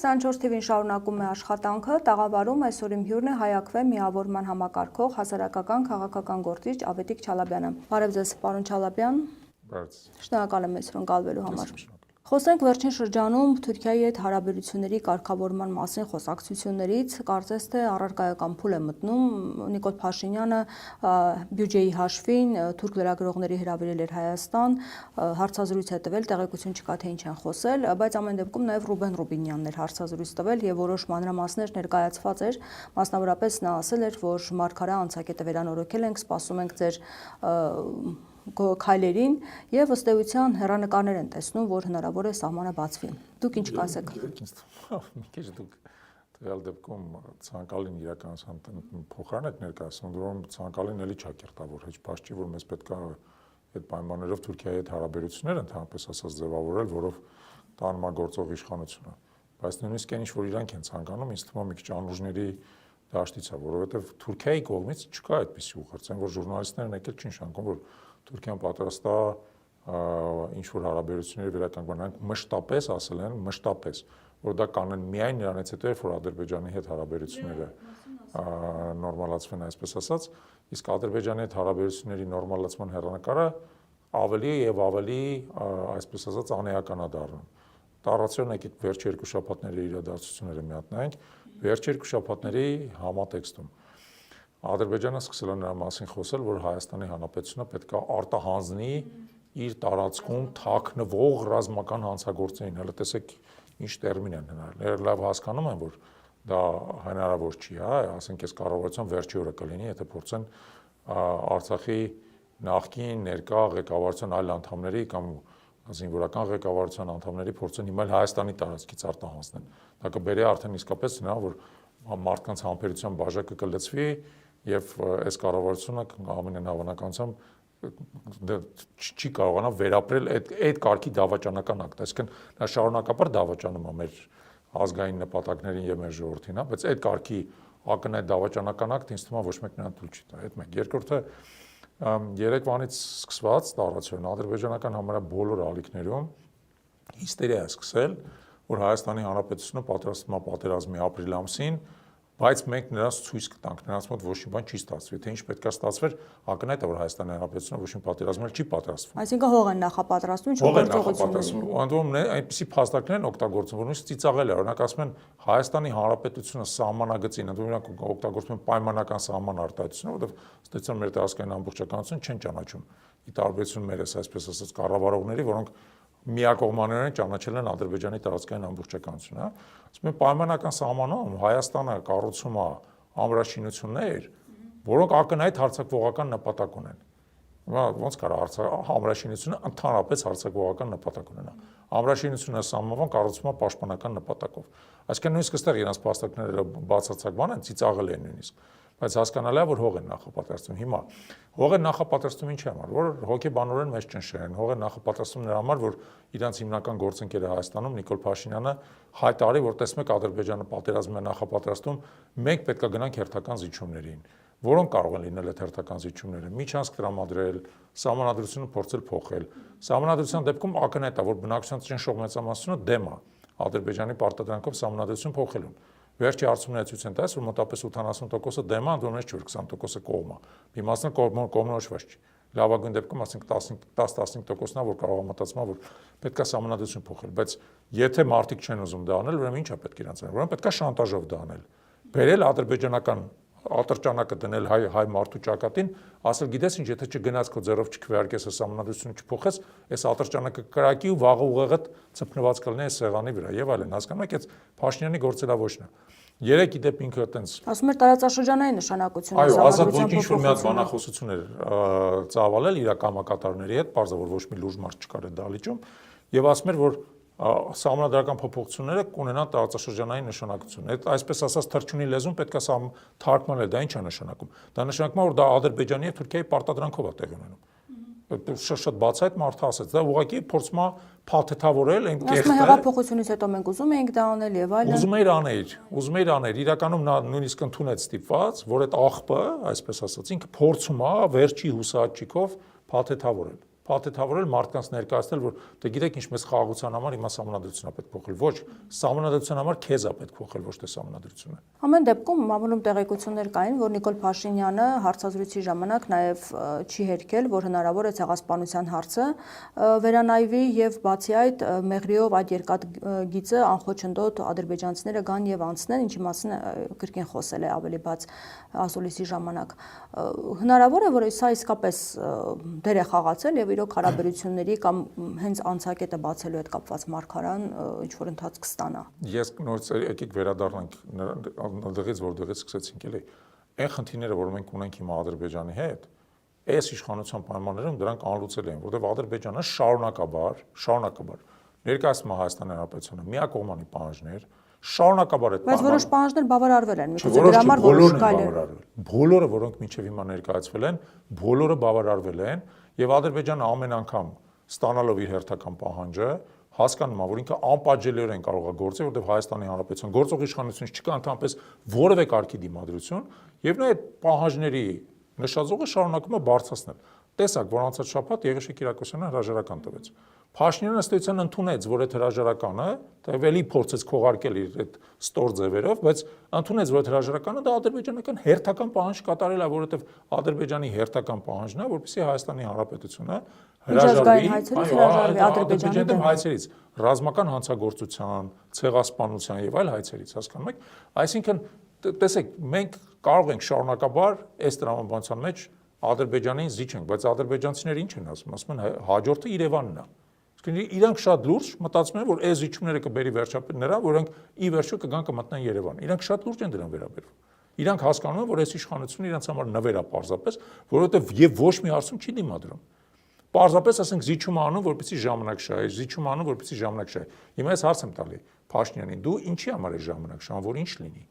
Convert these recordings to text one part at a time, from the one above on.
24 TV-ին շարունակում է աշխատանքը, տաղավարում այսօր իմ հյուրն է Հայաքվե միավորման համակարգող հասարակական քաղաքական գործիչ Ավետիք Չալաբյանը։ Բարև ձեզ, պարոն Չալաբյան։ Շնորհակալ եմ այսօր ընկալվելու համար։ Խոսենք վերջին շրջանում Թուրքիայի հետ հարաբերությունների կարգավորման մասին խոսակցություններից, կարծես թե առարկայական փուլ է մտնում Նիկոլ Փաշինյանը բյուջեի հաշվին թուրք լրագրողների հրավիրել էր Հայաստան, հարցազրույց է տվել, տեղեկություն չկա թե ինչ են խոսել, բայց ամեն դեպքում նաև Ռուբեն Ռուբինյանն էր հարցազրույց տվել եւ որոշ մանրամասներ ներկայացված էր, մասնավորապես նա ասել էր, որ Մարգարա անցակետը վերանորոգել ենք, սպասում ենք ձեր քայլերին եւ ըստ էության հեռանկարներ են տեսնում, որ հնարավոր է սահմանը բացվի։ Դուք ինչ կասեք։ Մի քիչ դուք տվյալ դեպքում ցանկալին իրականության փոխարեն եք ներկայացնում, որում ցանկալին էլի ճակերտավոր հեչ բաց չի, որ մեզ պետք է այդ պայմաններով Թուրքիայի հետ հարաբերություններ ընդհանրապես ասած ձևավորել, որով տանում է գործող իշխանությունը։ Բայց նույնիսկ այն ինչ որ իրանք են ցանկանում, ինձ թվում է մի քիչ անուժների դաշտից է, որովհետեւ Թուրքիայի կողմից չկա այդպիսի ուղղարձ, այն որ ժուրնալիստներն եկել չին շանկում, որ Թուրքիան պատրաստ է ինչ որ հարաբերությունների վերականգնման, մշտապես ասել են, մշտապես, որ դա կանեն միայն նրանից հետո, որ Ադրբեջանի հետ հարաբերությունները նորմալացվեն, այսպես ասած, իսկ Ադրբեջանի հետ հարաբերությունների նորմալացման հեռանկարը ավելի եւ ավելի, այսպես ասած, անեական է դառնում։ Տարածյալ եկեք վերջ երկու շաբաթների իրադարձությունները մի հատ նայենք, վերջ երկու շաբաթների համատեքստում Ադրբեջանը սկսել է նրա մասին խոսել, որ Հայաստանի Հանրապետությունը պետք է արտահանձնի իր տարածքում թաքնվող ռազմական հանցագործներին։ Հələ տեսեք ինչ տերմին են հնարել։ Լավ հասկանում են, որ դա հնարավոր չի, հա, ասենք այս կառավարության վերջի օրը կլինի, եթե փորձեն Արցախի նախկին ներկա ղեկավարության այլ անդամների կամ զինվորական ղեկավարության անդամների փորձեն հիմա Հայաստանի տարածքից արտահանձնել։ Դա կբերի արդեն իսկապես նրան, որ մարդկանց համբերության բաժակը կլցվի եւ այս կառավարությունը ամենայն հավանականությամբ չի կարողանա վերապրել այդ կարգի դավաճանական ակտ, այսինքն նա շարունակապար դավաճանում է մեր ազգային նպատակներին եւ մեր ժողովրդին, հա, բայց այդ կարգի ակնհայտ դավաճանական ակտ ինձ թվում է ոչ մեկ նրան թույլ չի տա, այդ մեկ։ Երկրորդը երեկվանից սկսված տարածություն ադրբեջանական համարյա բոլոր ալիքներում հիստերիա է սկսել, որ Հայաստանի Հանրապետությունը պատրաստվում է պատերազմի ապրիլ ամսին, բայց մենք նրանց ցույց կտանք, նրանց մոտ ոչ մի բան չի ստացվի, թե ինչ պետք է ստացվեր, ակնհայտ է, որ Հայաստանի Հանրապետությունը ոչ մի պատերազմել չի պատրաստվում։ Այսինքն հող են նախապատրաստում, ինչ գործողություններ։ Անդոմն այնպիսի փաստարկներ են օգտագործում, որ նույնիսկ ծիծաղել է, օրինակ ասում են Հայաստանի Հանրապետությունը սահմանագծին, ընդդեմ նրանք օգտագործում են պայմանական սահման արտահայտությունը, որովհետև ստեցան մեր տարածքային ամբողջականություն չեն ճանաչում։ Ի տարբերություն մերս, այսպես ասած, կառավարողների, որոնք միակողմանորեն ճանաչել են Ադրբեջանի տարածքային ամբողջականությունը, հա։ Ասում են պայմանական սահմանում Հայաստանը կառուցում է ամրաշինություններ, որոնք ակնհայտ հարձակվողական նպատակ ունեն։ Ոնց կարող ամրաշինությունը ընդհանրապես հարձակվողական նպատակ ունենա։ Ամրաշինությունը սահմանվում կառուցվում է պաշտպանական նպատակով։ Այսինքն նույնիսկ այստեղ իրենց փաստարկները բացարձակ բան են, ծիծաղել են նույնիսկ։ Բայց հասկանալի է, որ հող են նախապատրաստում։ Հիմա հող են նախապատրաստում ինչի համար, որ հոգեբանորեն մեզ ճնշեն, հող են նախապատրաստում նրա համար, որ իրանց հիմնական գործընկերը Հայաստանում Նիկոլ Փաշինյանը հայտարարի, որ տեսնում եք Ադրբեջանը պատերազմ է նախապատրաստում, մենք պետք է գնանք հերթական զիջումներին, որոնք կարող են լինել այդ հերթական զիջումները, միջանցք տրամադրել, սահմանադրությունը փորձել փոխել։ Սահմանադրության դեպքում ակնհայտ է, որ բնակչության ճնշող մեծամասնությունը դեմ է Ադրբեջանի պարտադրանքով սահմանադրություն փոխելուն։ Վերջի հարցումները ցույց են տալիս, որ մոտավորապես 80%-ը դեմ է, ընդհանրապես չէ, որ 20%-ը կողմ է։ Մի մասն կողմնորոշված չի։ Լավագույն դեպքում ասենք 10-15%-ն է, որ կարող է մտածում, որ պետք է սահմանադրություն փոխել, բայց եթե մարդիկ չեն ուզում դա անել, ուրեմն ի՞նչ է պետք իրենց անել։ Ուրեմն պետք է շանտաժով դա անել։ Բերել ադրբեջանական ատրճանակը դնել հայ մարդու ճակատին, ասել գիտես ինչ, եթե չգնաց քո ձեռով չքվեարկես այս սահմանադրությունը չփոխես, այս ատրճանակը կրակի ու վաղը ուղեղդ ծփնված կլինի այս սեղանի վրա եւ այլն։ Հասկանում եք, այս Փաշինյանի գործելավոճն է։ Երեք իդեպ ինքը այտենց ասում էր տարածաշրջանային նշանակություն այո, Ազատ ոչինչ որ մի հատ բանախոսություն էր ծավալել իր կամակատարների հետ, պարզը որ ոչ մի լուրջ մարդ չկար այդ դահլիճում, եւ ասում էր, որ սահմանադրական փոփոխությունները կունենան տարածաշրջանային նշանակություն։ Այդ այսպես ասած թրջունի լեզուն պետք է թարգմանել, դա ինչ է նշանակում։ Դա նշանակում է, որ դա Ադրբեջանի եւ Թուրքիայի պարտադրանքով է տեղի ունենում։ Շատ բացայտ մարդը ասաց, դա ուղղակի փորձում է փաթեթավորել այն կեղտը։ Ասում հեղափոխությունից հետո մենք ուզում էինք դա անել եւ այլն։ Ուզում էիր անել, իրականում նա նույնիսկ ընդունեց ստիպված, որ այդ աղբը, այսպես ասած, ինքը փորձում է վերջի հուսահատչիկով փաթեթավորել։ փաթեթավորել մարդկանց ներկայացնել, որ դե գիտեք ինչ մեզ խաղաղության համար հիմա սահմանադրությունն է պետք փոխել։ Ոչ, սահմանադրության համար քեզ է պետք փոխել, ոչ թե սահմանադրությունը։ Ամեն դեպքում մամուլում տեղեկություններ կային, որ Նիկոլ Փաշինյանը հարցազրույցի ժամանակ նաև չի հերքել, որ հնարավոր է ցեղասպանության հարցը վերանայվի եւ բացի այդ Մեղրիով այդ երկաթգիծը անխոչնդոտ ադրբեջանցիները գան եւ անցնեն, ինչի մասին կրկին խոսել է ավելի բաց ասուլիսի ժամանակ։ Հնարավոր է, որ սա իսկապես դեր է խաղացել եւ իրոք հարաբերությունների կամ հենց անցակետը բացելու հետ կապված մարգարան ինչ որ ընթացք ստանա։ Ես նորից եկեք վերադառնանք այնտեղից, որտեղից սկսեցինք, էլի։ Այն խնդիրները, որ մենք ունենք հիմա Ադրբեջանի հետ, այս իշխանության պայմաններում դրանք անլուծելի են, որովհետև Ադրբեջանը շարունակաբար ներկայացնում է Հայաստանի Հանրապետությունը միակողմանի պահանջներ, շարունակաբար այդ բայց որոշ պահանջներ բավարարվել են, միգուցե դրա համար որոշ գայլեր։ Բոլորը, որոնք մինչև հիմա ներկայացվել են, բոլորը բավարարվել են եւ Ադրբեջանը ամեն անգամ ստանալով իր հերթական պահանջը հասկանում է, որ ինքը անպատժելիորեն կարող է գործել, որովհետև Հայաստանի Հանրապետության գործող իշխանությունից չկա ընդհանրապես որևէ կարգի դիմադրություն եւ նա այդ պահանջների նշաձողը շարունակում է բարձրացնել։ Տեսակ, որ անցած շաբաթ Եղիշե Կիրակոսյանը հրաժարական տվեց։ Փաշինյանը ըստ էության ընդունեց, որ այդ հրաժարականը, էլի փորձեց քողարկել իր այդ ստոր ձևերով, բայց ընդունեց, որ այդ հրաժարականը դա ադրբեջանական հերթական պահանջ կատարել է, որովհետև Ադրբեջանի հերթական պահանջն է, որպեսզի Հայաստանի Հանրապետությունը հրաժարվի Ադրբեջանի դեմ հայցերից, ռազմական հանցագործության, ցեղասպանության եւ այլ հայցերից, հասկանում եք։ Այսինքն, տեսեք, մենք կարող ենք շարունակաբար այս տրամաբանության մեջ Ադրբեջանին զիջենք, բայց ադրբեջանցիները ինչ են ասում, ասում են հաջորդը Երևանն է։ Իրանք շատ լուրջ մտածում են, որ այս զիջումները կբերի վերջապես նրան, որոնք ի վերջո կգան կմտնեն Երևան։ Իրանք շատ լուրջ են դրան վերաբերվում։ Իրանք հասկանում են, որ այս իշխանությունը իրանք համար նվեր է պարզապես, որովհետև եւ ոչ մի հարցում չի դիմադրում։ Պարզապես ասենք զիջում անում, որպեսզի ժամանակ շահի, զիջում անում, որպեսզի ժամանակ շահի։ Հիմա ես հարց եմ տալի Փաշինյանին, դու ինչի համար ես ժամանակ շահում, որ ինչ լինի։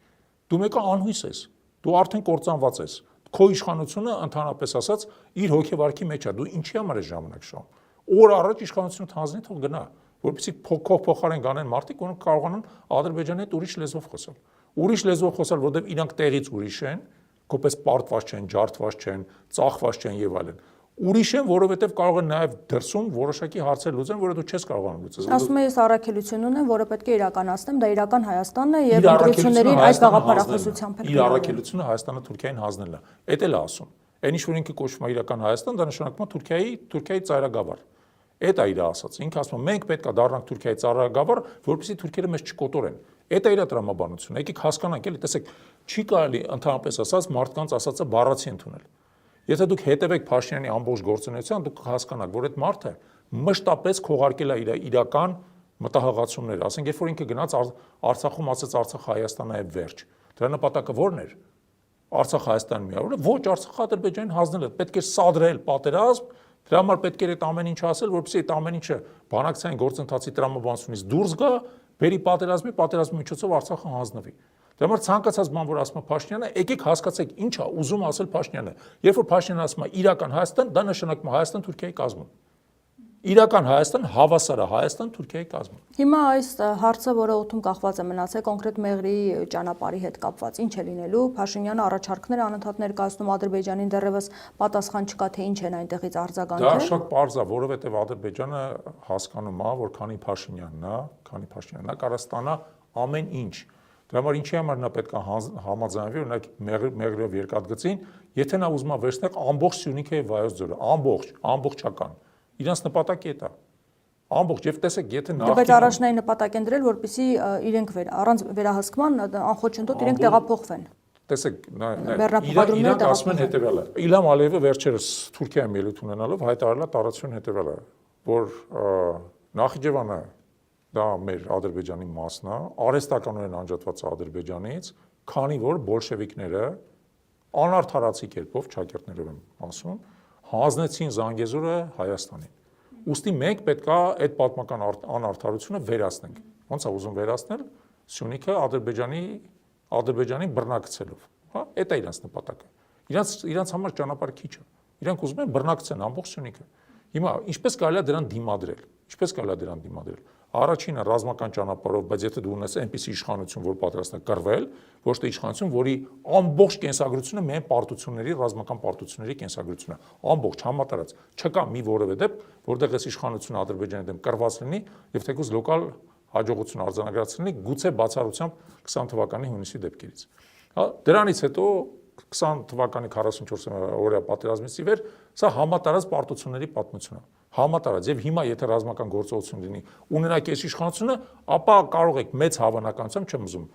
Դու մեկը անհույս ես։ Դու արդեն կործանված ես։ Քո իշխանությունը ընդհանրապես ասած իր հոգեվարքի մեջ է, դու ինչի համար ես ժամանակ շահում։ Օր առաջ իշխանությունը հանձնի թող գնա, որպեսզի փոխարեն գանեն մարդիկ, որոնք կարողանան Ադրբեջանի հետ ուրիշ լեզվով խոսալ։ Ուրիշ լեզվով խոսալ, որովհետև իրանք տեղից ուրիշ են, կոպես պարտված չեն, ջարդված չեն, ծախված չեն եւ այլն։ Ուրիշ են, որովհետև կարող են նաև դրսում որոշակի հարցեր լուծեն, որը դու չես կարողանում լուծել։ Ասում եմ, ես առաքելություն ունեմ, որը պետք է իրականացնեմ, դա իրական Հայաստանն է եւ ընտրություններին այդ գաղափարախոսությամբ իր առաքելությունը Հայաստանը Թուրքիային հանձնելն է։ Էդ էլ է ասում։ Այն ինչ որ ինքը կոչվում է իրական Հայաստան, դա նշանակում է Թուրքիայի ծայրագավառ։ Էդ է իր ասած։ Ինքը ասում է, մենք պետք է դառնանք Թուրքիայի ծայրագավառ, որպեսզի թուրքերը մեզ չկոտորեն։ Էդ է իր տրամաբանությունը։ Եկեք հասկանանք, էլի, տեսեք, չի կարելի ընդհանրապես ասած մարդկանց ասածը բառացի ընդունել։ Եթե դուք հետևեք Փաշինյանի ամբողջ գործունեության, դուք կհասկանաք, որ այդ մարդը մշտապես քողարկել է իր իրական մտահղացումները։ Ասենք, երբ որ ինքը գնաց Արցախում ասաց Արցախ Հայաստանը է վերջ։ Դրա նպատակը ո՞րն էր։ Արցախ Հայաստան միավորը, ոչ, Արցախ Ադրբեջանին հանձնել, պետք է սադրել պատերազմ, դրա համար պետք է այդ ամեն ինչ ասել, որպեսզի այդ ամեն ինչը բանակցային գործընթացի տրամաբանությունից դուրս գա, բերի պատերազմի միջոցով Արցախը հանձնվի։ Դրա համար ցանկացած բան, որ ասում է Փաշինյանը, եկեք հասկացեք ինչ է ուզում ասել Փաշինյանը։ Երբ որ Փաշինյանը ասում է իրական Հայաստան, դա նշանակում է Հայաստան-Թուրքիայի կազմում։ Իրական Հայաստան հավասար է Հայաստան-Թուրքիայի կազմում։ Հիմա այս հարցը, որը օդում կախված է մնացել կոնկրետ Մեղրիի ճանապարհի հետ կապված, ինչ է լինելու։ Փաշինյանը առաջարկներ անընդհատ ներկայացնում Ադրբեջանին, դեռևս պատասխան չկա, թե ինչ են այնտեղից արձագանքել։ Դա շատ պարզ է, որովհետև Ադրբեջանը հասկանում է, որ քանի Փաշինյանն է, կարող ստանա ամեն ինչ։ Դրա համար ինչի համար նա պետք է համաձայնվի, օրինակ Մեղրիով երկաթգծին, եթե նա ուզում է վերցնել ամբողջ Սյունիքը եւ Վայոց ձորը, ամբողջական։ Իրանց նպատակը է դա։ Ամբողջ, եւ տեսեք, եթե նախ բայց առաջնային նպատակ են դրել, որպեսզի իրենք առանց վերահսկման անխոչնդոտ իրենք տեղափոխվեն։ Տեսեք, իրանք ասում են հետեւյալը։ Իլհամ Ալիևը վերջերս Թուրքիայում ելույթ ունենալով հայտարարել է տարածություն հետեւյալը, որ Նախիջևանը դա մեր Ադրբեջանի մասն է, արհեստականորեն անջատված է Ադրբեջանից, քանի որ բոլշևիկները անարդարացի կերպով, ճակերտներով եմ ասում, հանձնեցին Զանգեզուրը Հայաստանին։ Ուստի մենք պետք է այդ պատմական անարդարությունը վերացնենք։ Ոնց է ուզում վերացնել Սյունիքը Ադրբեջանի բռնակցելով, հա, այդ է իրանց նպատակը։ Իրանց համար ճանապարհ քիչ է։ Իրանք ուզում են բռնակցեն ամբողջ Սյունիքը։ Հիմա ինչպես կարելի է դրան դիմադրել։ Ինչպես կարելի է դրան դիմադրել։ Առաջինը ռազմական ճանապարհով, բայց եթե դու ունես այնպիսի իշխանություն, որ պատրաստ է կռվել, ոչ թե իշխանություն, որի ամբողջ կենսագրությունը միայն պարտությունների, ռազմական պարտությունների կենսագրությունն է, ամբողջ համատարած, չկա մի որևէ դեպք, որտեղ այս իշխանությունը Ադրբեջանի դեմ կռված լինի եւ թեկուզ լոկալ հաջողություն արձանագրած լինի, գուցե բացառությամբ 20 թվականի հունիսի դեպքերից։ Դրանից հետո 20 թվականի 44 օրյա պատերազմից ի վեր սա համատարած պարտությունների պատմություն է, համատարած, եւ հիմա եթե ռազմական գործողություն լինի ունենաք այս իշխանությունը, ապա կարող եք մեծ հավանականությամբ, չեմ ուզում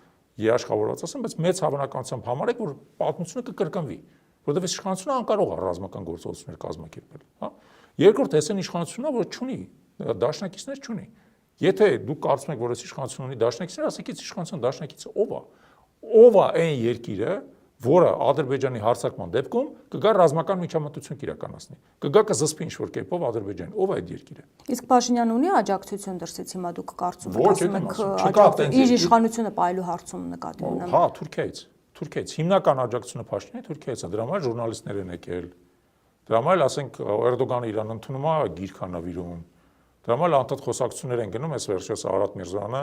երաշխավորված ասեմ, բայց մեծ հավանականությամբ համարեք, որ պատմությունը կկրկնվի, որովհետեւ այս իշխանությունը անկարող է ռազմական գործողություններ կազմակերպել, հա։ Երկրորդ էսեն իշխանությունն է, որ չունի դաշնակիցներ չունի։ Եթե դուք կարծում եք, որ այս իշխանությունը ունի դաշնակիցներ, ասեք, այս իշխանության դաշնակիցը ով է։ Ով է այն երկիրը, որը Ադրբեջանի հարձակման դեպքում կգա ռազմական միջամտություն կիրականացնի։ Կգա կզսպի ինչ-որ կերպով Ադրբեջանին։ Ով է այդ երկիրը։ Իսկ Փաշինյանը ունի աջակցություն դրսից հիմա դուք կարծում եք, իր իշխանությունը պայելու հարցում նկատի ունեմ։ Հա, Թուրքիայից հիմնական աջակցությունը Փաշինյանի Թուրքիայից է, դրա համար ժուրնալիստներ են եկել։ Դրա համար ասենք Էրդողանը իրան ընդունում է գիրք անավիրում։ Դրա համար անդադ խոսակցություններ են գնում, այս վերջերս Արադ Միրզոյանը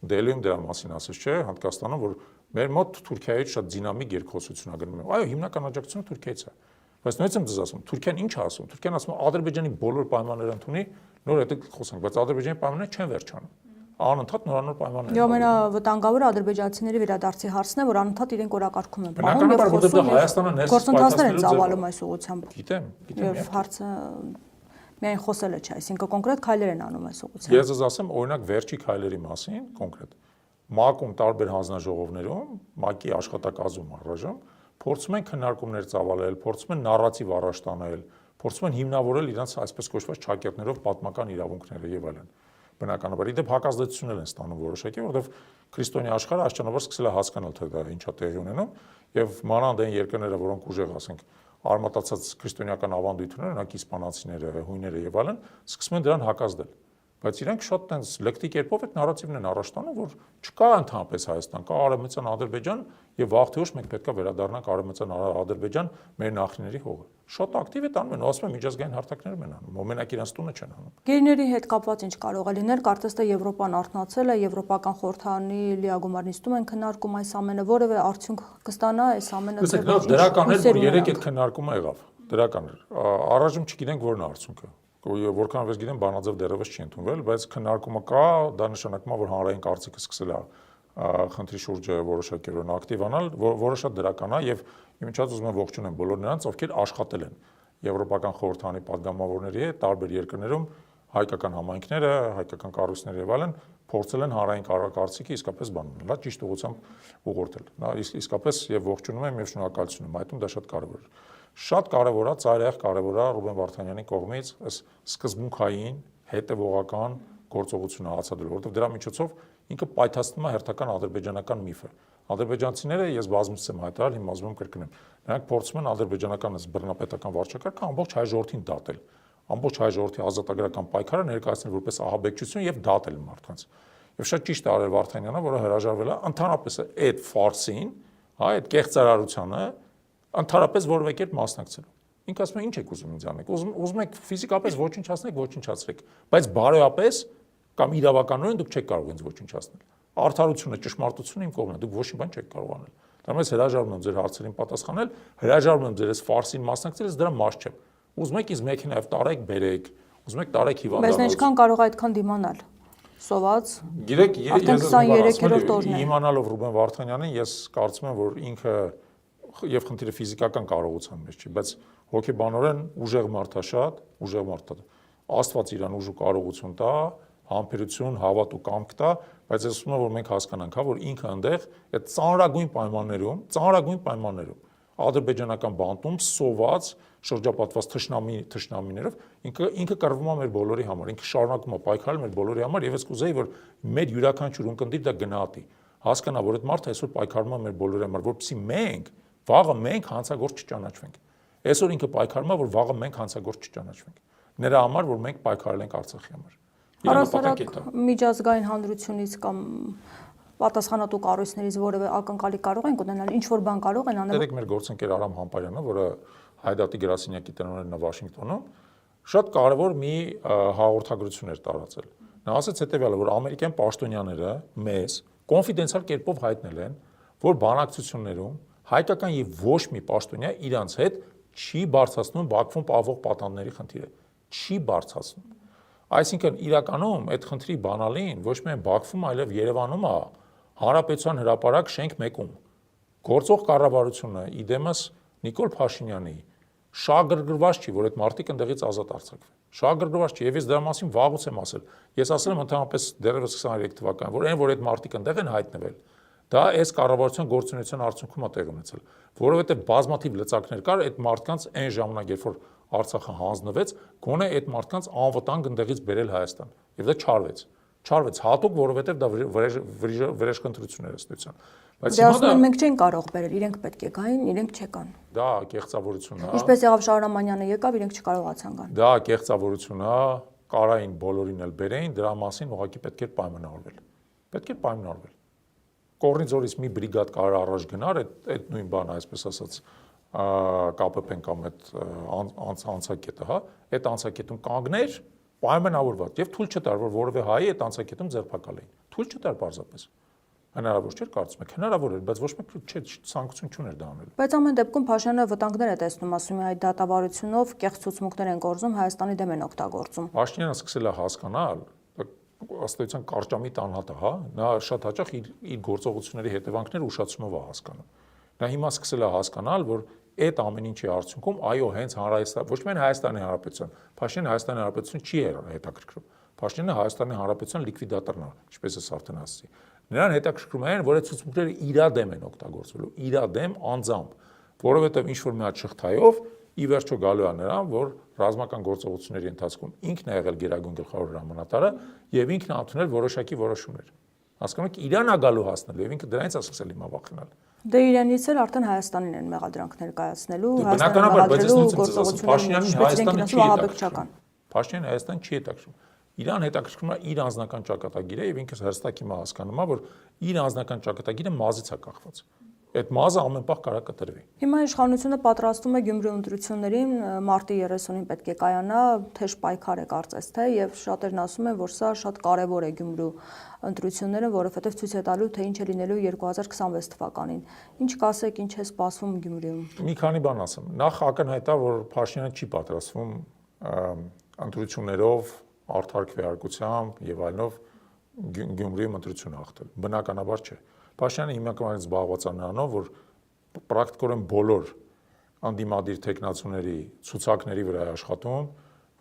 Դելիում դրա մասին ասաց, չէ, Հնդկաստանում, որ մեր մոտ Թուրքիայից շատ դինամիկ երկխոսություն է գնում։ Այո, հիմնական աջակցությունը Թուրքիայից է։ Բայց նույնիսկ եմ ձեզ ասում, Թուրքիան ինչ է ասում։ Թուրքիան ասում է Ադրբեջանի բոլոր պայմանները ընդունի, նոր հետո խոսանք, բայց Ադրբեջանի պայմանները չեն վերջանում։ Անընդհատ նորանոր պայմաններ են։ Եվ ամենավտանգավորը ադրբեջանցիների վերադարձի հարցն է, որ անընդհատ իրենք օրակարգում են բանալու, որովհետև Հայաստանը ներս գործընթացներ են ծավալում այս ուղղությամբ։ Գիտեմ։ Եվ հարցը միայն խոսելը չէ, այսինքն կոնկրետ քայլեր են անում այս ուղղությամբ։ Ես ձեզ ասեմ, օրինակ վերջի քայլերի մասին, կոնկրետ ՄԱԿ-ում տարբեր հանձնաժողովներում, ՄԱԿ-ի աշխատակազմում առայժմ փորձում են քննարկումներ ծավալել, փորձում են նարատիվ առաջ տանել, փորձում են հիմնավորել իրենց այսպես կոչված չակերտներով պատմական իրավունքները եւ այլն։ Բնականաբար, իդեպ հակազդեցություններ են ստանում որոշակի, որովհետեւ քրիստոնյա աշխարհը աշխանաբար սկսել է հասկանալ, թե դա ինչա տեղի ունենում, եւ մանավանդ այն երկրները, որոնք ուժեղ, ասենք, արմատացած քրիստոնեական ավանդույթ ունեն, օրինակ իսպանացիները, հույները եւ այլն, սկսում են դրան հակազդել։ Բայց իրենք շատ տենց լեկտի կերպով այդ նարատիվն են առաջ տանում, որ չկա ընդհանրապես Հայաստան, կա Արևմտյան Ադրբեջան եւ վաղ-թե ուշ մենք պետք է վերադառնանք Արևմտյան Ադրբեջան մեր նախնիների հողը։ Շատ ակտիվ է տանում են, ասում են միջազգային հարթակներում են անում, մենակ իրենց տունը չեն անում։ Գերիների հետ կապված ինչ կարող է լինել, կարծես թե Եվրոպան արթնացել է, Եվրոպական խորհրդարանի լիագումար նիստում են քննարկում այս ամենը, որևէ արդյունք կստանա այս ամենը։ Դրական էր, որ երեք այդ քննարկումը եղավ։ Դրական էր։ Առայժմ չգիտենք որն է արդյունքը։ Որքան ես գիտեմ, բանաձև դեռևս չի ընդունվել, բայց քննարկումը կա, դա նշանակում է, որ հանրային կարծիքը սկսել է խնդրի շուրջը որոշակի կերպով ակտիվանալ, որը շատ դրական է եւ իմիջիայլոց ուզում եմ ողջունել բոլոր նրանց, ովքեր աշխատել են Եվրոպական խորհրդարանի падգամավորների հետ տարբեր երկրներում, հայկական համայնքները, հայկական կառույցները եւ այլն փորձել են հանրային կարծիքը իսկապես բանում, դա ճիշտ ուղղությամբ ուղղորդել։ Դա իսկապես եւ ողջունում եմ եւ շնորհակալություն եմ, այդում դա շատ կարեւոր է։ Շատ կարևոր է, ծայրահեղ կարևոր է Ռուբեն Վարդանյանի կողմից այս սկզբունքային, հետևողական գործողությունը հացադրել, որովհետև դրա միջոցով ինքը պայթացնում է հերթական ադրբեջանական միֆը։ Ադրբեջանցիները, ես բազմիցս եմ հայտարարել, հիմա ուզում եմ կրկնեմ, նրանք փորձում են ադրբեջանական բռնապետական վարչակարգը ամբողջ հայ ժողովրդին դատել, ամբողջ հայ ժողովրդի ազատագրական պայքարը ներկայացնել որպես ահաբեկչություն եւ դատել մարդկանց։ Եվ շատ ճիշտ է արել Վարդանյանը, որը հրաժարվել է ընդհանրապես այդ ֆարսին, հա, այդ կեղծարարությանը ընդհանրապես որևէ կերպ մասնակցելու։ Ինքը ասում է, ինչ եք ուզում ինձ անեք։ Ուզում եք ֆիզիկապես ոչնչացնեք, ոչնչացրեք, բայց բարոյապես կամ իրավականորեն դուք չեք կարող ինձ ոչնչացնել։ Արդարությունը, ճշմարտությունը իմ կողմն է, դուք ոչ մի բան չեք կարող անել։ Դրանից հրաժարվում եմ ձեր հարցերին պատասխանել, հրաժարվում եմ ձեր այս ֆարսին մասնակցել, ես դրա մաս չեմ։ Ուզում եք ինձ մեքենայով տարեք, բերեք, ուզում եք տարեք հիվանդանոց։ Բայց ինչքան կարող է այդքան դիմանալ։ Սոված։ Գիտեք, ես 23-րդ օրն է։ Իմանալով Ռուբեն Վարդանյանին, ես կարծում եմ, որ ինքը եւ խնդիրը ֆիզիկական կարողության մեջ չի, բայց հոգեբանորեն ուժեղ մարդ է շատ, ուժեղ մարդ է։ Աստված իրան ուժ ու կարողություն տա, համբերություն, հավատ ու կամք տա, բայց ես ուզում եմ, որ մենք հասկանանք, հա, որ ինքը այնտեղ այդ ծանրագույն պայմաններում ադրբեջանական բանտում սոված շրջապատված թշնամիներով ինքը կռվում է մեր բոլորի համար, ինքը շարունակում է պայքարել մեր բոլորի համար եւ ես կուզեի, որ մեր յուրաքանչյուր ունկնդիր դա գնահատի, հասկանա, որ այդ մարդը այսօր պայքարում է մեր բոլորի համար, որպեսզի մենք վաղը մենք հանցագործ չճանաչվենք։ Այսօր ինքը պայքարում է, որ վաղը մենք հանցագործ չճանաչվենք։ Նրա համար, որ մենք պայքարել ենք Արցախի համար։ Առասարակ միջազգային հանրությունից կամ պատասխանատու կառույցներից որևէ ակնկալի կարող են ունենալ, ինչ որ բան կարող են անել։ Դերեք մեր գործընկեր Արամ Համբարյանը, որը Հայդատի գրասենյակի տնօրենն է Վաշինգտոնում, շատ կարևոր մի հաղորդագրություն էր տարածել։ Նա ասաց հետևյալը, որ ամերիկյան պաշտոնյաները մեզ կոնֆիդենցիալ կերպով հայտնել են, որ բանակցություններում հայկական եւ ոչ մի պաշտոնյա իրանց հետ չի բարձրացնում Բաքվում պահվող պատանդների խնդիրը, չի բարձրացնում։ Այսինքն իրականում այդ խնդրի բանալին ոչ միայն Բաքվում, այլև Երևանում է Հանրապետության հրապարակ շենք մեկում։ Գործող կառավարությունը իդեմս Նիկոլ Փաշինյանի շահագրգռված չի, որ այդ մարտիկ ընդեղից ազատ արձակվեն։ Շահագրգռված չի, եւ ես դրա մասին վաղուց եմ ասել։ Ես ասել եմ ընդհանրապես դեռևս 23 թվականին, որ այն որ այդ մարտիկ ընդեղ են հայտնվել, դա այս կառավարության գործունեության արդյունքում է տեղ ունեցել, որովհետեւ բազմաթիվ լծակներ կար այդ մարդկանց այն ժամանակ, երբ որ Արցախը հանձնվեց, գոնե այդ մարդկանց անվտանգ ընդեղից բերել Հայաստան, եւ դա չարվեց հատուկ, որովհետեւ դա վրեժխնդրություններ ըստության։ Բայց հիմա մենք չենք կարող բերել, իրենք պետք է գային, իրենք չեկան։ Դա կեղծավորություն է։ Ինչպես եղավ Շահրամանյանը եկավ, իրենք չկարողացան գալ։ Դա կեղծավորություն է, կարային բոլորին էլ բերեին, դրա մասին ուղղակի պետք էր պայմանավորվել։ Պետք էր պայմանավորվել։ Կորնիձորից մի բրիգադ կարող առաջ գնար, այդ նույն բանը, այսպես ասած, ԿՊՊ-ն կամ այդ անցակետը, հա, այդ անցակետում կանգներ պայմանավորված եւ թույլ չտար, որ որևէ հայ այդ անցակետում ձերբակալեին։ Թույլ չտար պարզապես։ Հնարավոր չէր կարծում եք, հնարավոր էր, բայց ոչ մեկ ցանկություն չուներ դա անելու։ Բայց ամեն դեպքում Փաշինյանը վտանգներ է տեսնում, ասում է այդ դատավարությունով կեղծ ցուցմունքներ են գործում, Հայաստանի դեմ են օգտագործում։ Փաշինյանը սկսել է հասկանալ, ըստ էության կարճամիտ անհատ է, հա, նա շատ հաճախ իր գործողությունների հետևանքները ուշացումով է հասկանում։ Նա հիմա սկսել է հասկանալ, որ այդ ամեն ինչի արդյունքում այո, հենց Հանրապետության, ոչ միայն Հայաստանի Հանրապետության, Փաշինյանը Հայաստանի Հանրապետություն չի հետաքրքրում։ Փաշինյանը Հայաստանի Հանրապետության լիկվիդատորն է, ինչպես ես արդեն ասացի։ Նրան հետաքրքրում է, որ այդ ցուցմունքները իր դեմ են օգտագործվելու, իր դեմ անձամբ, որովհետև ինչ որ մի հատ շղթայով ի վերջո գալու է նրան, որ ռազմական գործողությունների ընթացքում ինքն է եղել գերագույն գլխավոր հրամանատարը եւ ինքն է ընդունել որոշակի որոշումներ։ Հասկանում եք, Իրանն է գալու հասնել եւ ինքը դրանից է սկսել հիմա վախենալ։ Դե իրենից էլ արդեն Հայաստանին են մեղադրանք ներկայացնելու, Հայաստանը գործողությունների Փաշինյանը Հայաստան չի հետաքրքրում։ Իրան հետաքրքրում է իր անձնական ճակատագիրը եւ ինքը հստակ հիմա հասկանում է, որ իր անձնական ճակատագիրը մազից է կախված։ Այդ մազը ամեն պահ կարա կտրվի։ Հիմա իշխանությունը պատրաստում է Գյումրի ընտրություններին, մարտի 30-ին պետք է կայանա, թեժ պայքար է կարծես թե, եւ շատերն ասում են, որ սա շատ կարեւոր է Գյումրու ընտրությունները, որովհետեւ ցույց է տալու, թե ինչ է լինելու 2026 թվականին։ Ինչ կասեք, ինչ է սպասվում Գյումրիում։ Մի քանի բան ասեմ։ Նախ ակնհայտ է, որ Փաշինյանը չի պատրաստվում ընտրություններով, արդար քվեարկությամբ եւ այլնով Գյումրիում ընտրություն հաղթել։ Բնականաբար չէ։ Փաշինյանը հիմնականում զբաղված է նրանով, որ պրակտիկորեն բոլոր անդիմադիր տեխնացուների ցուցակների վրա է աշխատում,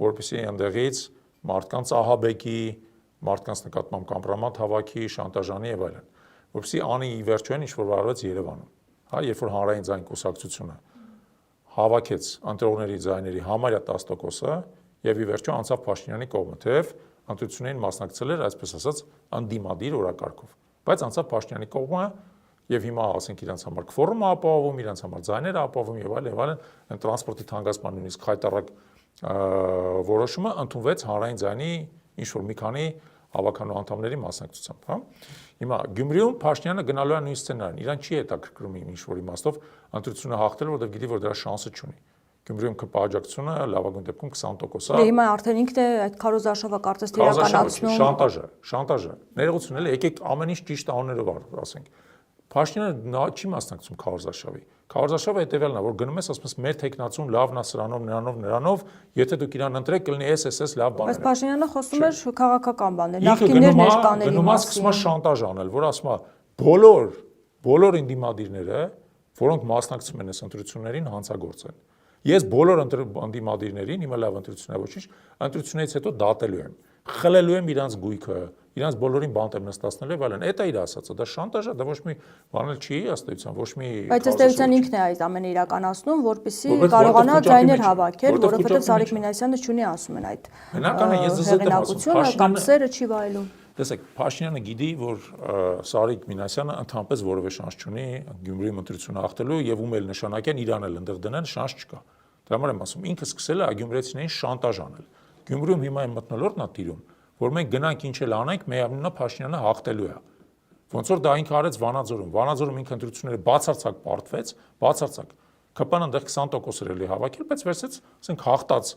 որպեսզի այնտեղից մարդկանց ահաբեկի, մարդկանց նկատմամբ կամպրոմատ հավաքի, շանտաժանի եւ այլն, որպեսզի անի ի վերջո ինչ որ վարվեց Երևանում։ Հա, երբ որ հանրային ձայն կուսակցությունը հավաքեց ընտրողների ձայների համարյա 10%-ը եւ ի վերջո անցավ Փաշինյանի կողմը, թեև ընտրություններին մասնակցել էր, այսպես ասած, անդիմադիր օրակարգով, բայց անցավ Փաշինյանի կողմը եւ հիմա ասենք իրանց համար քվորումը ապահովում, իրանց համար ձայները ապահովում եւ այլն, այն տրանսպորտի թանկացման նույնիսկ հայտարարակ որոշումը ընդունվեց հանրային ձայնի ինչ որ մի քանի հավաքանու անդամների մասնակցությամբ, հա։ Հիմա Գյումրիում Փաշինյանը գնալու է նույն սցենարին, իրան չի հետաքրքրում ինչ որ իմաստով ընտրությունը հաղթել, որովհետեւ գիտի, որ դրա շանսը չունի։ Գյումրիում կպահաջակցությունը լավագույն դեպքում 20% է։ Դե հիմա արդեն ինքն է այդ քարոզարշավը կարծես թե իրականացնում։ Շանտաժը։ Ներողություն էլ եկեք ամեն ինչ ճիշտ անուններով ասենք։ Փաշինյանը չի մասնակցում քարոզարշավի։ Քարոզարշավը հետեւյալն է, որ գնում ես ասում ես մեր տեխնացուն լավն է սրանով, նրանով, եթե դուք իրան ընտրեք, կլինի SS լավ բաներ։ Բայց Փաշինյանը խոսում էր քաղաքական բաներ, նախկիններ ներկաների մասին։ Գնում է սկսում է շանտաժ անել, որ ասում է բոլոր ինդիմադիրները, որոնք մասնակցում են այս ընտրություններին, հանցագործեն։ Ես բոլոր անդիմադիրներին հիմա լավ ընտրություններ ոչինչ, ընտրությունից հետո դատելու եմ, խլելու եմ իրանց գույքը, իրանց բոլորին բանտ եմ նստացնելու եւ այլն։ Դա իր ասածը, դա շանտաժ է, դա ոչ մի բան էլ չի, ըստ էության, ոչ մի։ Բայց ըստ էության ինքն է այդ ամենը իրականացնում, որպեսզի կարողանա ձայներ հավաքել, որովհետեւ Սարիկ Մինասյանը չունի, ասում են այդ։ Բնական է, ես ձեզ հետ եմ ասում, կամ սերը չի վայելում։ Տեսեք, Փաշինյանը գիտի, որ Սարիկ Մինասյանը ընդհանրապես որևէ շանս չունի Գյումրիում ընտրությունը հաղթելու եւ ում էլ նշանակեն իրան էլ ընդեղ դնեն, շանս չկա։ Դրա համար եմ ասում, ինքը սկսել է գյումրեցիներին շանտաժ անել։ Գյումրիում հիմա այն մթնոլորտն է տիրում, որ մենք գնանք ինչ էլ անենք, միևնույնն է Փաշինյանը հաղթելու է։ Ոնց որ դա ինքը արեց Վանաձորում։ Վանաձորում ինքը ընտրությունները բացարձակ պարտվեց, բացարձակ։ ԿՊ-ն այնտեղ 20% էր էլի հավաքել, բայց վերցեց, ասենք հաղթած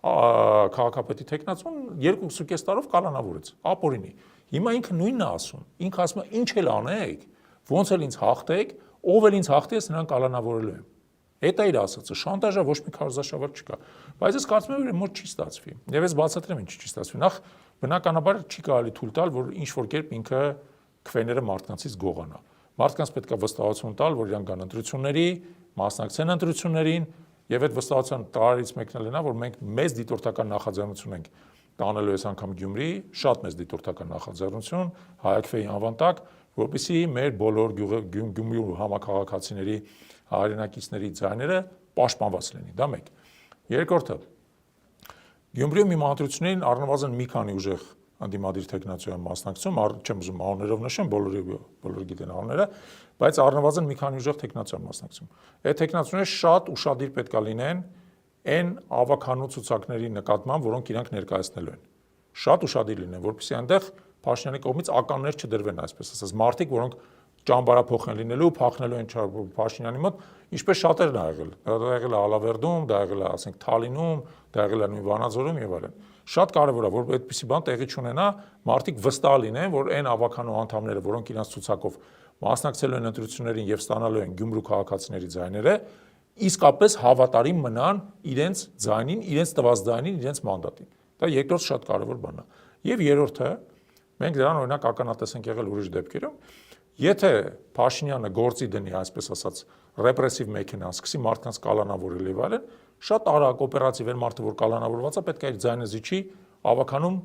քաղաքապետի տեխնացուն 2.5 տարով կալանավորեց, ապօրինի։ Հիմա ինքը նույնն է ասում, ինքը ասում է ինչ էլ անեք, ոնց էլ ինձ հաղթեք, ով էլ ինձ հաղթի, ես նրան կալանավորելու եմ։ Դա իր ասածը, շանտաժը ոչ մի քարոզաշավար չկա, բայց ես կարծում եմ, որ մոտ չի ստացվի։ Եվ ես բացատրեմ ինչ չի ստացվի։ Նախ բնականաբար չի կարելի թույլ տալ, որ ինչ որ կերպ ինքը քվեները մարդկանցից գողանա։ Մարդկանց պետք է վստահություն տալ, որ իրանք կան ընտրությունների, մասնակցեն ընտրություններին, եւ այդ վստահության տարից մեկն էլ նա, որ մենք մեծ դիտորդական նախաձեռնություն ենք տանելու այս անգամ Գյումրի, շատ մեծ դիտորդական նախաձեռնություն Հայաքվեի անվան տակ, որպեսզի մեր բոլոր Գյումրու համակարգացիների հայրենակիցների ձայները պաշտպանված լինի, դա մեկ։ Երկրորդը, Գյումրիում իմ ընտրություններին առնվազն մի քանի ուժեղ անդիմադիր տեխնացիոն մասնակցում, չեմ ուզում անուններով նշեմ, բոլորը գիտեն անունները, բայց առնվազն մի քանի ուժեղ տեխնացիոն մասնակցում։ Այդ տեխնացիոնները շատ ուշադիր պետք է լինեն այն ավականու ցուցակների նկատմամբ, որոնք իրանք ներկայացնելու են։ Շատ ուշադիր լինեն, որպեսզի այնտեղ Փաշինյանի կողմից ականներ չդրվեն, այսպես ասած, մարդիկ, որոնք ճամբարափոխ են լինելու, փախնելու են Փաշինյանի մոտ, ինչպես շատերն ա եղել։ Դա եղել է Ալավերդում, դա եղել է, ասենք, Թալինում, դա եղել է նույն Վանաձորում եւ այլն։ Շատ կարևոր է, որ այդպիսի բան տեղի չունենա, մարդիկ վստահ լինեն, որ այն ավականու անդամները, որոնք իրենց ցուցակով մասնակցելու են ընտրություններին եւ ստանալու են Գյումրու քաղաքացիների ձայները, իսկապես հավատարիմ մնան իրենց ձայնին, իրենց տված ձայնին, իրենց մանդատին։ Դա երկրորդ շատ կարևոր բան է։ Եվ երրորդը, մենք դրան օրինակ ականատես ենք եղել ուրիշ դեպքերում, եթե Փաշինյանը գործի դնի, այսպես ասած, ռեպրեսիվ մեքենա, սկսի մարդկանց կալանավորել եւ այլն, շատ արագ օպերատիվ են մարդը, որ կալանավորված է, պետք է իր ձայնը զիջի ավականում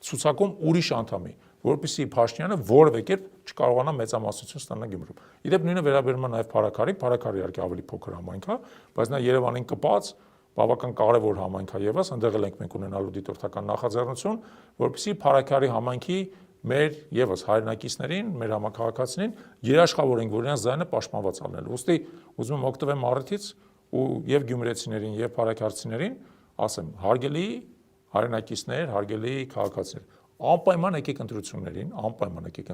ցուցակում ուրիշ անդամի, որպեսզի Փաշինյանը որևէ կերպ չկարողանա մեծամասնություն ստանալ Գյումրում։ Իդեպ նույնը վերաբերում է նաև Փարաքարին, Փարաքարը իհարկե ավելի փոքր համայնք է, բայց նա Երևանին կպած բավական կարևոր համայնք է եւս, այնտեղ էլ ենք մենք ունենալու դիտորդական նախաձեռնություն, որպեսզի Փարաքարի համայնքի մեր եւս հայրենակիցներին, մեր համակարգացիներին երաշխավորենք, որ իրենց ձայնը պաշտպանված լինելու։ Ոստի ուզում եմ օգտվեմ առիթից ու եւ գյումրեցիներին եւ փարաքարցիներին ասեմ, հարգելի հայրենակիցներ, հարգելի քաղաքացիներ, անպայման եկեք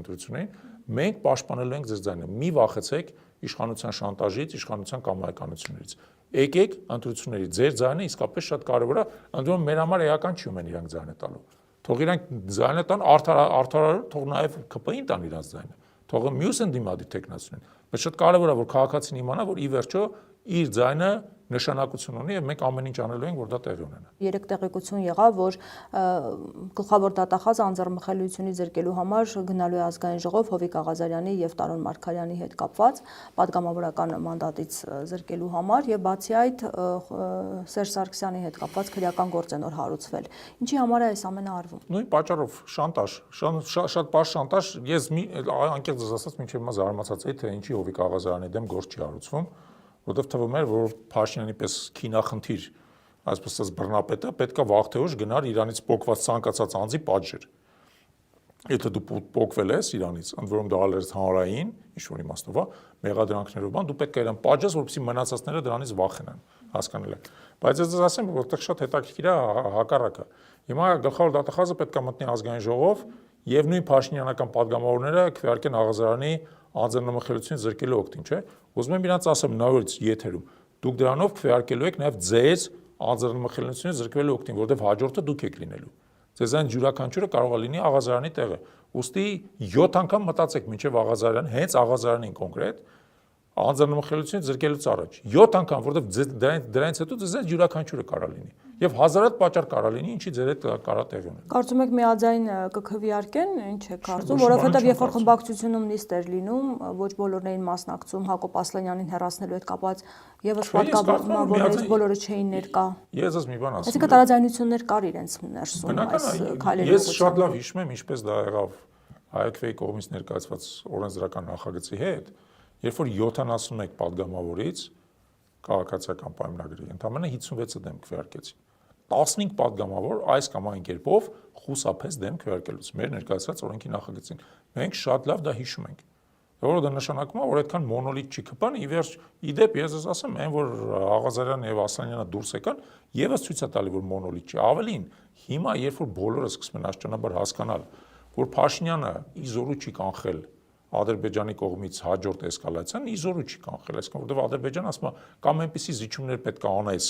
ընտրություններին, մենք պաշտպանելու ենք ձեր ձայնը։ Մի վախեցեք իշխանության շանտաժից, իշխանության կամայականություններից։ Եկեք ընտրությունների, ձեր ձայնը իսկապես շատ կարևոր է, ընդ որում մեր համար էական չի ումեն իրանք ձայնը տալու։ Թող իրանք ձայնը տան արդարարար, թող նաև ԿՊ-ին տան իրանք ձայնը։ Թող մյուս ընդդիմադիր տեխնացիան։ Բայց շատ կարևոր է, որ քաղաքացին իմանա, որ ի վերջո իր ձայնը նշանակություն ունի եւ մենք ամեն ինչ անելու ենք, որ դա տեղի ունենա։ Երեք տեղեկություն եղավ, որ գլխավոր դատախազը անձեռնմխելիությունի զրկելու համար գնալու է ազգային ժողով Հովիկ Աղազարյանի եւ Տարոն Մարգարյանի հետ կապված պատգամավորական մանդատից զրկելու համար եւ բացի այդ Սերժ Սարգսյանի հետ կապված քրեական գործ են որ հարուցվել։ Ինչի համար է այս ամենը արվում։ Նույն պատճառով շանտաժ, շատ բարձ շանտաժ, ես անկեղծ ասած մինչեւ հիմա զարմացած էի, թե ինչի Հովիկ Աղազարյանի դեմ գործ չի հարուցվում, որովհետեւ թվում էր, որ Փաշինյանի պես քինախնդիր, այսպես ասած բռնապետը պետքա վաղ թե ուշ գնար իրանից պոկված ցանկացած անձի պատժեր։ Եթե դու պոկվել ես իրանից, ընդ որում դա ալերտ հանրային, ինչ որ իմաստով է, մեղադրանքներով բան, դու պետք է իրան պատժես, որպեսզի մնացածները դրանից վախենան, հասկանալ եք։ Բայց ես ասեմ, որտեղ շատ հետաքրքիր է հակառակը։ Հիմա գլխավոր դատախազը պետք է մտնի ազգային ժողով եւ նույն Փաշինյանական падգամավորները քվեարկեն Աղազարյանի անձեռնմխելիությունից զրկելու օգտին, չէ։ Ուզում եմ իրանց ասեմ նորից եթերում, դուք դրանով քվեարկելու եք նաեւ ձեզ անձեռնմխելիությունից զրկվելու օգտին, որովհետեւ հաջորդը դուք եք լինելու։ Ձեզ այն յուրաքանչյուրը կարող է լինի Աղազարյանի տեղը։ Ուստի 7 անգամ մտածեք մինչև Աղազարյան, հենց Աղազարյանին կոնկրետ անձեռնմխելիությունից զրկելուց առաջ 7 անգամ, որովհետև դրանից հետո ձեզ այն յուրաքանչյուրը կարող լինի։ Եվ հազարատ պատճառ կարող լինի, ինչի ձեր հետ կարող տեղի ունենա։ Կարծում եք միաձայն կքվեարկեն, ինչ է կարծում, որովհետև երբ որ խմբակցությունում նիստ էր լինում, ոչ բոլորն էին մասնակցում, Հակոբ Ասլանյանին հեռացնելու հետ կապած եւս պատգամավորներից բոլորը չէին ներկա։ Ես ես մի բան ասեմ։ Այսինքն տարաձայնություններ կար իրենց ներսում այս քայլերի։ Ես շատ լավ հիշում եմ, ինչպես դա եղավ Հայաքվեի կողմից ներկայացված օրենսդրական նախագծի հետ, երբ որ 71 падգամավորից քաղաքացիական պայմանագրի ընդամենը 56-ը դեմ քվեարկեցին։ 15 падգամավոր այս կամ այն կերպով խուսափեց դեմ քվեարկելուց մեր ներկայացված օրենքի նախագծին։ Մենք շատ լավ դա հիշում ենք։ Որը դա նշանակում է, որ այդքան մոնոլիտ չի կպան, ի վերջ իդեպ ես ասեմ, այն որ Աղազարյանը եւ Ասլանյանը դուրս եկան, եւս ցույց է տալի, որ մոնոլիտ չի։ Ավելին, հիմա երբ որ բոլորը սկսում են աշճանաբար հասկանալ, որ Փաշինյանը իզորու չի կանխել Ադրբեջանի կողմից հաջորդ էսկալացիան, իզորու չի կանխել, այսինքն որովհետեւ Ադրբեջանը ասում է կամ այնպիսի զիջումներ պետք է անես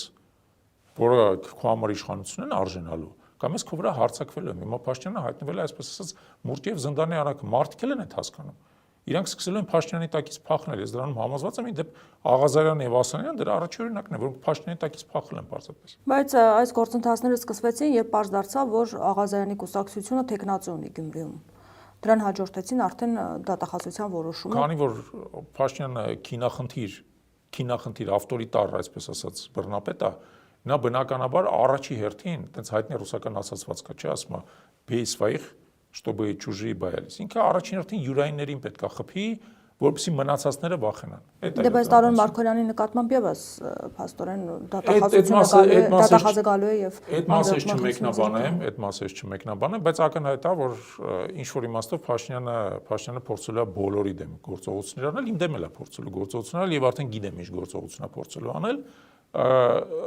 որը քո համար իշխանություն են արժանալու, կամ ես քո վրա հարձակվել եմ։ Հիմա Փաշինյանը հայտնվել է, այսպես ասած, մուրճի եւ զնդանի արագ, մարդիկ էլ են այդ հասկանում։ Իրանք սկսել են Փաշինյանի տակից փախնել, ես դրանում համոզված եմ, իդեպ Աղազարյանն եւ Ասանյանը դրա առաջի օրինակն է, որոնք Փաշինյանի տակից փախել են պարզապես։ Բայց այս գործընթացները սկսվեցին, երբ պարզ դարձավ, որ Աղազարյանի կուսակցությունը թեկնածու ունի Գյումրիում։ Դրան հաջորդեցին արդեն դատախազության որոշումը։ Քանի որ Փաշինյանը քինախնդիր ավտորիտար, այսպես ասած, բռնապետ է, նա բնականաբար առաջի հերթին, այդպես հայտնի ռուսական ասացված կա, չէ, ասում է, «Бей своих, чтобы чужие боялись»։ Ինքը առաջին հերթին յուրայիններին պետք է խփի, որպեսզի մնացածները վախենան։ Դե բայց Տարոն Մարկոյանի նկատմամբ եւս փաստորեն դատախազը գալու է եւ այդ մասը չմեկնաբանեմ, բայց ակնհայտ է, որ ինչ որ իմաստով Փաշինյանը փորձել է բոլորի դեմ գործողություններ անել, իմ դեմ էլ է փորձելու գործողություններ անել եւ արդեն գիտեմ ինչ գործողություն է փորձելու անել։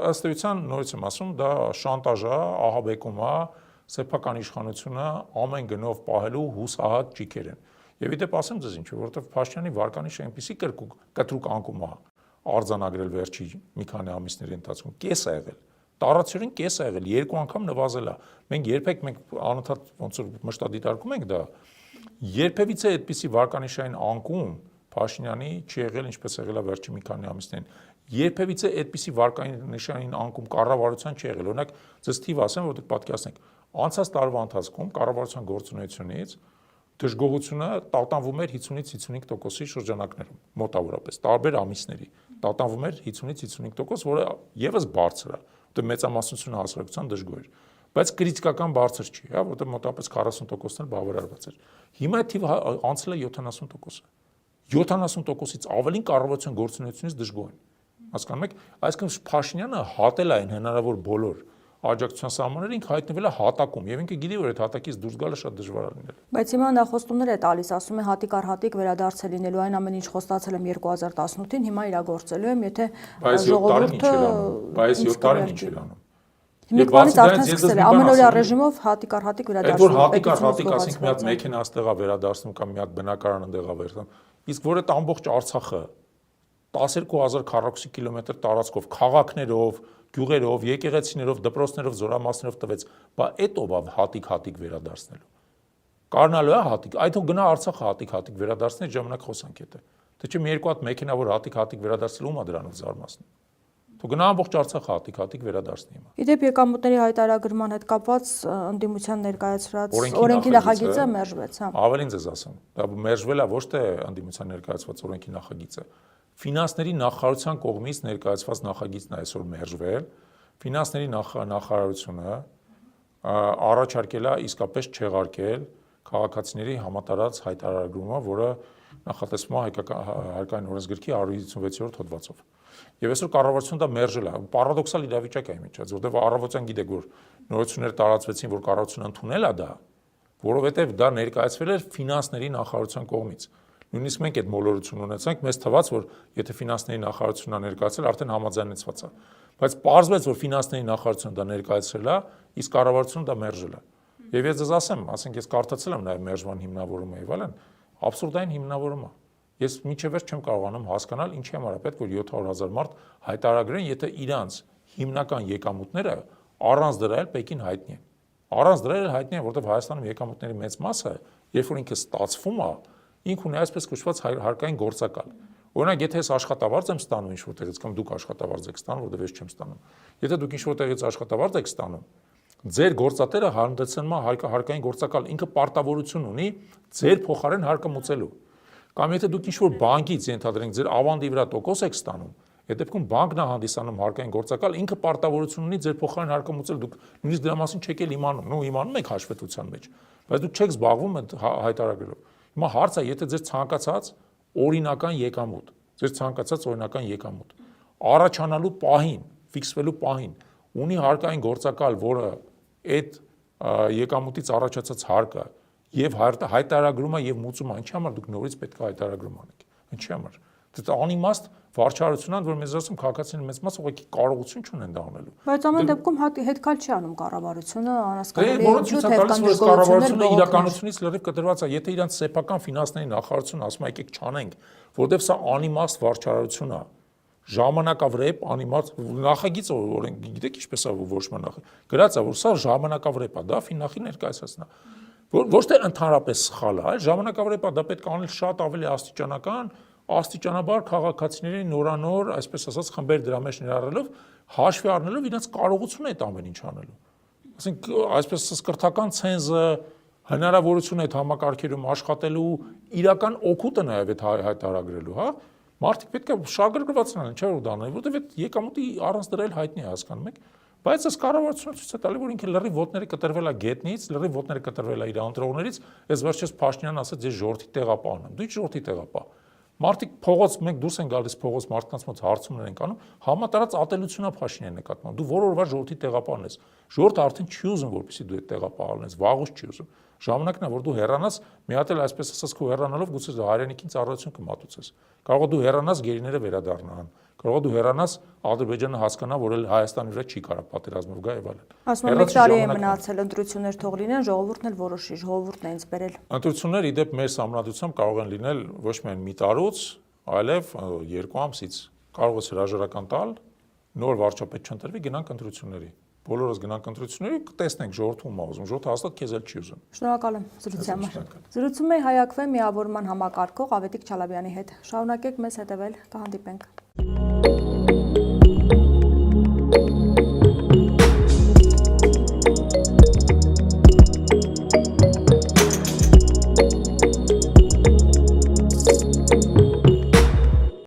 Ըստ էության նորից եմ ասում, դա շանտաժ է, ահաբեկում է, սեփական իշխանությունը ամեն գնով պահելու հուսահատ ճիքեր են։ Եվ իդեպ ասեմ ձեզ ինչ, որովհետև Փաշինյանի վարկանիշը այնպեսի կտրուկ անկում է արձանագրել վերջի մի քանի ամիսների ընթացքում, կես է եղել, տարածորեն կես է եղել, 2 անգամ նվազել է։ Մենք երբեք անընդհատ ոնց որ մշտադիտարկում ենք դա, երբևիցե այդպիսի վարկանիշային անկում Փաշինյանի չի եղել, ինչպես եղել է վերջի մի քանի ամիսներին։ Երբևիցե այդպիսի վարկանիշային անկում կառավարության չի եղել։ Օրինակ, ձեզ թիվ ասեմ, որտեղ պատկերացնենք, անցած տարվա ընթացքում կառավարության գործունեությունից դժգոհությունը տատանվում էր 50-ից 55%-ի շրջանակներում, մոտավորապես, տարբեր ամիսների, տատանվում էր 50-ից 55%, որը եւս բարձր է, որտեղ մեծամասնությունը հասարակության դժգոհ էր, բայց կրիտիկական բարձր չի, հա, որտեղ մոտավորապես 40%-ն էլ բավարարված էր։ Հիմա այդ թիվը անցել է 70%-ը։ 70%-ից ավելին կառավարության գործունեությունից դժգոհ են։ Հասկանում եք, այսինքն Փաշինյանը հատել է այն հնարավոր բոլոր աջակցության սահմանները, ինքը հայտնվել է հատակում եւ ինքը գիտի, որ այդ հատակից դուրս գալը շատ դժվար է լինել։ Բայց հիմա նախոստումներ է տալիս, ասում է հատիկ առ հատիկ վերադարձել լինելու, այն ամեն ինչ խոստացել եմ 2018-ին, հիմա իրագործելու եմ, եթե ժողովուրդը բայց 7 տարին ինչ էր անում։ Հիմիկվանից արդեն սկսել է ամենօրյա ռեժիմով հատիկ առ հատիկ վերադարձում։ Որ հատիկ առ հատիկ, ասենք մի հատ մեքենա աստեղա վերադարձնում կամ մի հատ բնակարան ընդեղա վերցնում։ Իսկ որ այդ ամբողջ Արցախը 12000 քառակուսի կիլոմետր տարածքով, քաղաքներով, գյուղերով, եկեղեցիներով, դպրոցներով, զորամասներով տվեց, բա այդ ով է հատիկ վերադարձնելու։ Կարնալու է հատիկ, այդ ու գնա Արցախը հատիկ վերադարձնել, ժամանակ խոսանք եթե։ Թե չէ մի երկու հատ մեքենա որ հատիկ վերադարձել ում է դրանով զարմացնում։ Թող գնա ամբողջ Արցախը հատիկ վերադարձնի հիմա։ Իդեպ եկամուտների հայտարարման հետ կապված ընդդիմության ներկայացրած օրենքի նախագիծը մերժվեց, հա։ Ավելին ձեզ ասեմ, դա մերժվել է ոչ թե ընդդիմության ներկայացված օրենքի նախագիծը, Ֆինանսների նախարարության կողմից ներկայացված նախագիծն է այսօր մերժվել։ Ֆինանսների նախարարությունը առաջարկել է իսկապես չեղարկել քաղաքացիների համատարած հայտարարումը, որը նախատեսվում է հարկային օրենսգրքի 156-րդ հոդվածով։ Եվ այսօր կառավարությունը դա մերժել է։ Պարադոքսալ իրավիճակ է իմիջած, որտեղ առավոտյան գիտեք, որ նորություններ տարածվեցին, որ կառավարությունը ընդունել է դա, որովհետև դա ներկայացվել էր ֆինանսների նախարարության կողմից։ Նույնիսկ մենք այդ մոլորություն ունեցանք, մեզ թվաց, որ եթե ֆինանսների նախարարությունն է ներկայացել, արդեն համաձայնեցված է։ Բայց պարզվեց, որ ֆինանսների նախարարությունը դա ներկայացրել է, իսկ կառավարությունը դա մերժել է։ Եվ ես ձեզ ասենք ես կարդացել եմ նաև մերժման հիմնավորումը եւ այլն, абսուրդային հիմնավորում է։ Ես մինչև վերջ չեմ կարողանում հասկանալ ինչի համար է պետք որ 700,000 մարդ հայտարարեն, եթե իրանց հիմնական եկամուտները առանց դրա էլ Պեկին հայտնի են։ Առանց դրա էլ հայտնի են, որովհետև Հայաստանում եկամուտների մեծ մասը, երբ որ ինքը ստացվում է, ինքը ունի այսպես կոչված հարկային գործակալ։ Օրինակ, եթե ես աշխատավարձ եմ ստանում ինչ-որտեղից կամ դուք աշխատավարձ եք ստանում, որտեղ ես չեմ ստանում։ Եթե դուք ինչ-որտեղից աշխատավարձ եք ստանում, ձեր գործատերը հանդեցնում է հարկային գործակալ, ինքը պարտավորություն ունի ձեր փոխարեն հարկը մուծելու։ Կամ եթե դուք ինչ-որ բանկից ենթադրենք ձեր ավանդի վրա տոկոս եք ստանում, այդ դեպքում բանկն է հանդիսանում հարկային գործակալ, ինքը պարտավորություն ունի ձեր փոխարեն հարկը մուծել, դուք նույնիսկ դրա մասին չեք էլ իմանում, իմանում եք հաշվետվության մեջ, բայց դուք չեք զբաղվում այդ հայտարարելով։ Հիմա հարցը, եթե ձեր ցանկացած օրինական եկամուտ, առաջանալու պահին, ֆիքսվելու պահին ունի հարկային գործակալ, որը այդ եկամուտից առաջացած հարկը եւ հայտարարում է եւ մուծում է, ինչի համար դուք նորից պետք է հայտարարում անեք։ Ինչի համար։ Դա անիմաստ վարչարությունն է, որ մեզ ասում քաղաքացիների մեծ մասը ուղղակի կարողություն չունեն դա անելու։ Բայց ամեն դեպքում հետքալ չի անում կառավարությունը, անհասկանալի է, որոնց կառավարությունը իրականությունից լրիվ կտրված է, եթե իրանց սեփական ֆինանսների նախարարությունը ասում է եկեք չանենք, որովհետև սա անիմաստ վարչարություն է, ժամանակավրեպ անիմաց նախագիծը օրենք գիտեք ինչպես է որոշման նախ գրած է որ սա ժամանակավրեպ է դա ֆիննախի ներկայացնա ոչ թե ընդհանրապես սխալ է այլ ժամանակավրեպ է դա պետք է անել շատ ավելի աստիճանական աստիճանաբար քաղաքացիների նորանոր այսպես ասած խմբեր դրա մեջ ներառելով հաշվի առնելով իրենց կարողությունը այդ ամեն ինչ անելու ասենք այսպես ասած կրթական ցենզը հնարավորություն այդ համակարգերում աշխատելու իրական օգուտը նաև այդ հայտարարագրելու հա մարդիկ պետք է շահագրգռված լինեն չէ՞ որ դա անեն որովհետև այդ եկամուտի առանց դրա էլ հայտնի է հասկանում եք բայց այս կառավարությունը ցույց է տալի որ ինքը լրիվ ոտները կտրվել է գետնից լրիվ ոտները կտրվել է իր ընտրողներից ես վերջերս Փաշինյանն ասաց ես ժողովրդի տեղապահն եմ դու ի՞նչ ժողովրդի տեղապահ մարդիկ փողոց մենք դուրս են գալիս փողոց մարդկանց մոտ հարցումներ են կանում համատարած ատելությունա Փաշինյանի նկատմամբ դու որ օրվա ժողովրդի տեղապահն ես ժողովուրդը արդեն չի ուզում որպեսզի դու այդ տեղապահ լինես վաղուց չի ուզում ժամանակն է որ դու հեռանաս մի հատ էլ այսպես ասած քո հեռանալով գուցե հայրենիքին ծառայություն կմատուցես կարող է դու հեռանաս գերիները վերադառնան կարող է դու հեռանաս Ադրբեջանը հասկանա որ էլ Հայաստանի վրա չի կարող պատերազմով գա եւ այլն ասում եմ 1 տարի է մնացել ընտրություններ թող լինեն ժողովուրդն էլ որոշի ժողովուրդն է ինձ բերել ընտրություններ իդեպ մեր համանդրությամբ կարող են լինել ոչ միայն մի տարուց այլև 2 ամսից կարող է հրաժարական տալ նոր վարչապետ չընտրվի գնանք ընտրությունների բոլորս գնանք ընտրությունների կտեսնենք ժողովուրդը ուզում ժողովուրդը հաստատ քեզ էլ չի ուզում շնորհակալ եմ զրույցի համար զրուցում էի Հայ ԱԿՎ միավորման համակարգող Ավետիք Չալաբյանի հետ շարունակեք մեզ հետևել կհանդիպենք